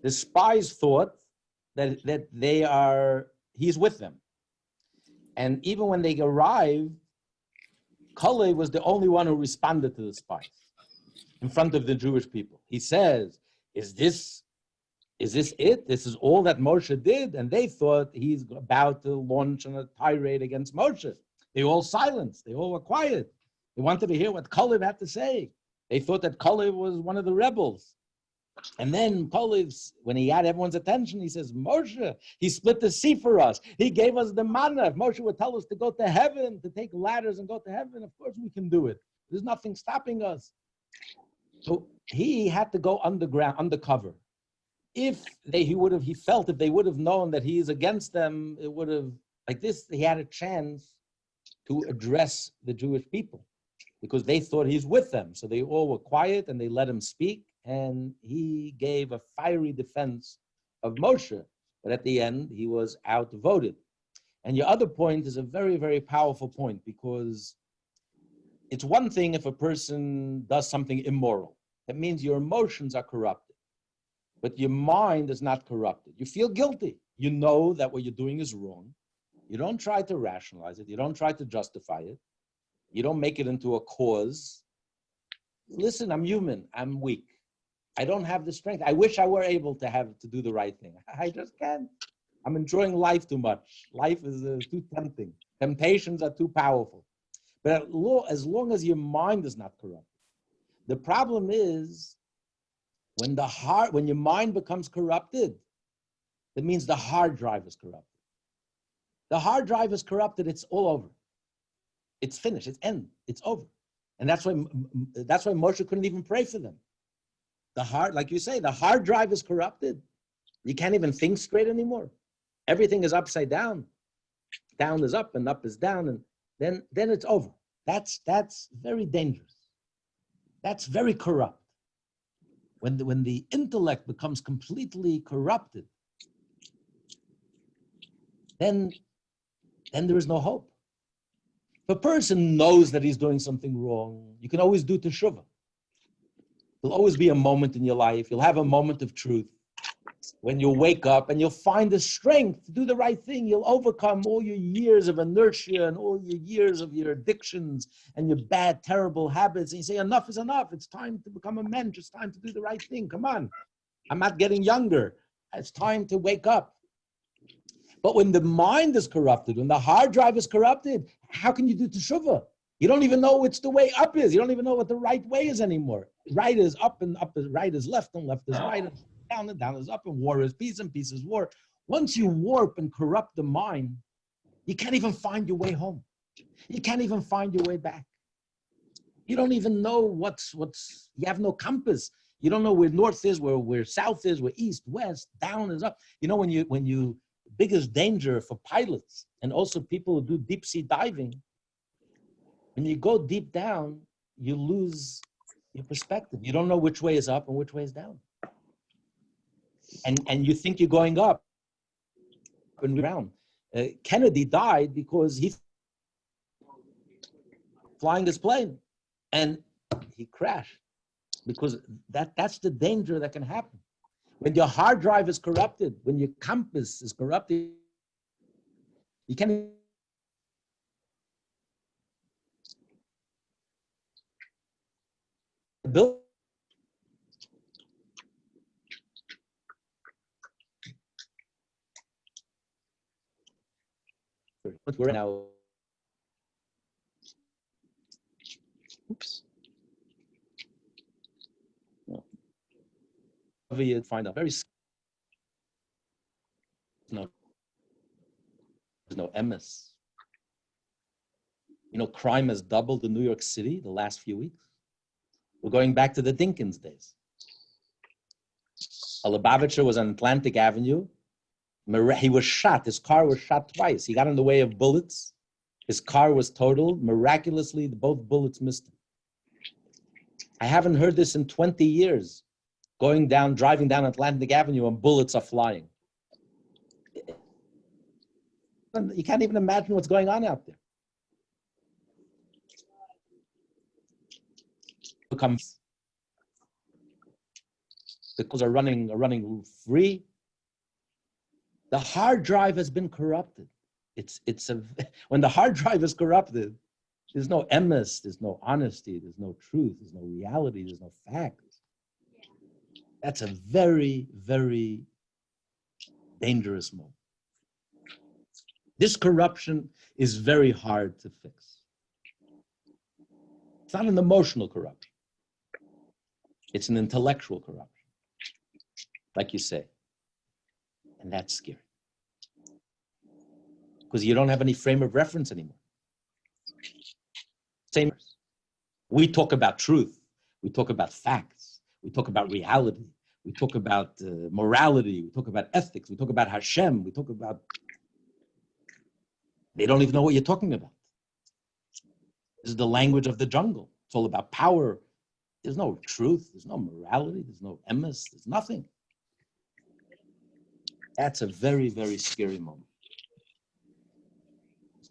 Speaker 1: The spies thought that he's with them. And even when they arrived, Kalev was the only one who responded to the spies in front of the Jewish people. He says, is this it? This is all that Moshe did? And they thought he's about to launch on a tirade against Moshe. They all silenced. They all were quiet. They wanted to hear what Kalev had to say. They thought that Kalev was one of the rebels. And then Kalev, when he had everyone's attention, he says, Moshe, he split the sea for us. He gave us the manna. If Moshe would tell us to go to heaven, to take ladders and go to heaven, of course we can do it. There's nothing stopping us. So he had to go underground, undercover. He felt if they would have known that he is against them, it would have, like this, he had a chance to address the Jewish people because they thought he's with them. So they all were quiet and they let him speak. And he gave a fiery defense of Moshe. But at the end, he was outvoted. And your other point is a very, very powerful point, because it's one thing if a person does something immoral. That means your emotions are corrupted, but your mind is not corrupted. You feel guilty. You know that what you're doing is wrong. You don't try to rationalize it. You don't try to justify it. You don't make it into a cause. Listen, I'm human. I'm weak. I don't have the strength. I wish I were able to do the right thing. I just can't. I'm enjoying life too much. Life is too tempting. Temptations are too powerful. But as long as your mind is not corrupted, the problem is when your mind becomes corrupted, that means the hard drive is corrupted. The hard drive is corrupted, it's all over. It's finished, it's end, it's over. And that's why Moshe couldn't even pray for them. Like you say, the hard drive is corrupted. You can't even think straight anymore. Everything is upside down. Down is up and up is down, and then it's over. That's very dangerous. That's very corrupt. When the intellect becomes completely corrupted, then there is no hope. If a person knows that he's doing something wrong, you can always do teshuvah. There'll always be a moment in your life. You'll have a moment of truth when you'll wake up and you'll find the strength to do the right thing. You'll overcome all your years of inertia and all your years of your addictions and your bad, terrible habits. And you say, enough is enough. It's time to become a mensch. It's time to do the right thing. Come on. I'm not getting younger. It's time to wake up. But when the mind is corrupted, when the hard drive is corrupted, how can you do teshuvah? You don't even know which the way up is. You don't even know what the right way is anymore. Right is up and up is right is left and left is right and down is up and war is peace and peace is war. Once you warp and corrupt the mind, you can't even find your way home. You can't even find your way back. You don't even know what's you have no compass. You don't know where north is, where south is, where east, west, down is up. You know, when you biggest danger for pilots and also people who do deep sea diving, when you go deep down, you lose your perspective. You don't know which way is up and which way is down. And you think you're going up and around. Kennedy died because he flying his plane and he crashed, because that's the danger that can happen. When your hard drive is corrupted, when your compass is corrupted, you can't build. We're now. Oops. You find out there's no MS. You know, crime has doubled in New York City the last few weeks. We're going back to the Dinkins days. A Lubavitcher was on Atlantic Avenue. He was shot. His car was shot twice. He got in the way of bullets. His car was totaled. Miraculously, both bullets missed him. I haven't heard this in 20 years. Driving down Atlantic Avenue and bullets are flying. You can't even imagine what's going on out there. Because are running free. The hard drive has been corrupted. When the hard drive is corrupted, there's no emes, there's no honesty, there's no truth, there's no reality, there's no facts. That's a very, very dangerous moment. This corruption is very hard to fix. It's not an emotional corruption. It's an intellectual corruption, like you say. And that's scary. Because you don't have any frame of reference anymore. Same. We talk about truth. We talk about facts. We talk about reality. We talk about morality. We talk about ethics. We talk about Hashem. We talk about... They don't even know what you're talking about. This is the language of the jungle. It's all about power. There's no truth. There's no morality. There's no emes. There's nothing. That's a very, very scary moment.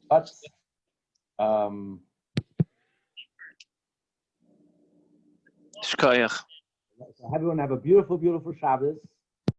Speaker 1: But
Speaker 6: Shkoyach.
Speaker 1: so everyone have a beautiful, beautiful Shabbos.